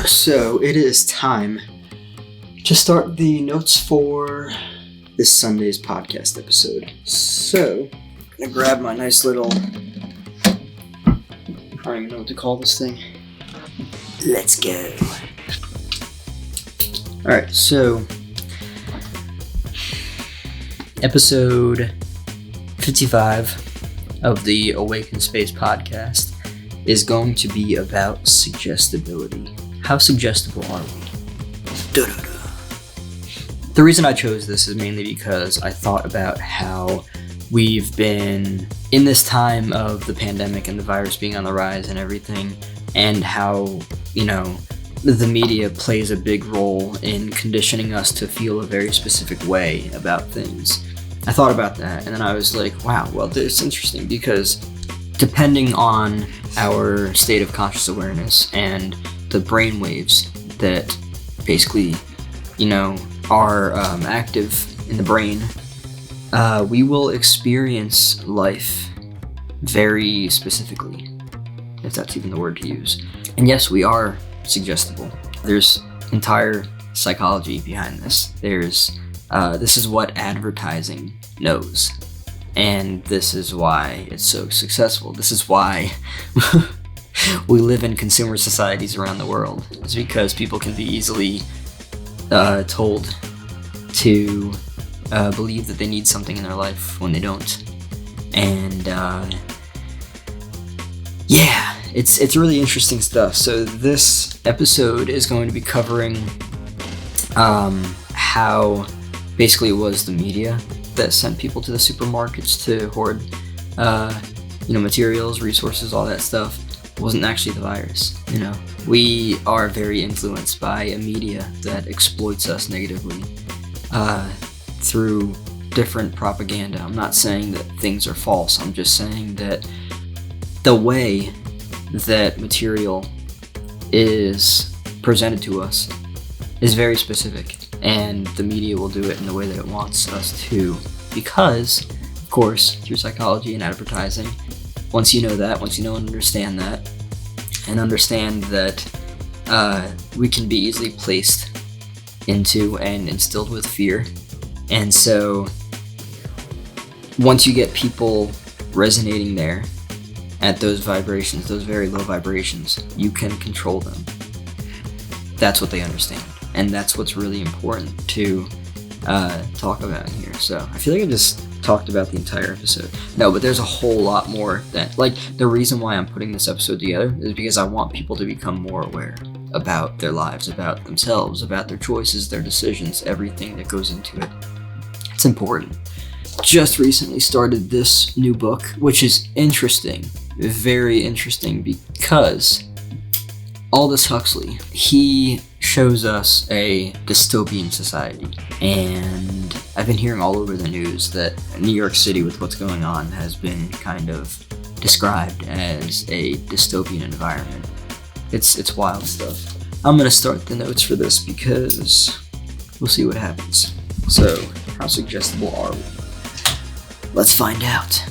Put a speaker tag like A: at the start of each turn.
A: So it is time to start the notes for this Sunday's podcast episode. So I'm gonna grab my nice little, I don't even know what to call this thing. Let's go. Alright, so episode 55 of the Awaken Space podcast is going to be about suggestibility. How suggestible are we? The reason I chose this is mainly because I thought about how we've been in this time of the pandemic and the virus being on the rise and everything, and how, the media plays a big role in conditioning us to feel a very specific way about things. I thought about that, and then I was like, wow, well, it's interesting because depending on our state of conscious awareness and the brain waves that basically, are active in the brain, we will experience life very specifically, if that's even the word to use. And yes, we are suggestible. There's entire psychology behind this. This is what advertising knows, and this is why it's so successful. This is why we live in consumer societies around the world. It's because people can be easily told to believe that they need something in their life when they don't. And it's really interesting stuff. So this episode is going to be covering how basically it was the media that sent people to the supermarkets to hoard materials, resources, all that stuff. It wasn't actually the virus. We are very influenced by a media that exploits us negatively through different propaganda. I'm not saying that things are false. I'm just saying that the way that material is presented to us is very specific, and the media will do it in the way that it wants us to, because, of course, through psychology and advertising, once you know and understand that, and understand that we can be easily placed into and instilled with fear, and so once you get people resonating there at those vibrations, those very low vibrations, you can control them. That's what they understand, and that's what's really important to talk about here. So I feel like I just talked about the entire episode. No, but there's a whole lot more that, the reason why I'm putting this episode together is because I want people to become more aware about their lives, about themselves, about their choices, their decisions, everything that goes into it. It's important. Just recently started this new book, which is interesting, very interesting, because Aldous Huxley, he shows us a dystopian society, and I've been hearing all over the news that New York City, with what's going on, has been kind of described as a dystopian environment. It's wild stuff. I'm gonna start the notes for this because we'll see what happens. So, how suggestible are we? Let's find out.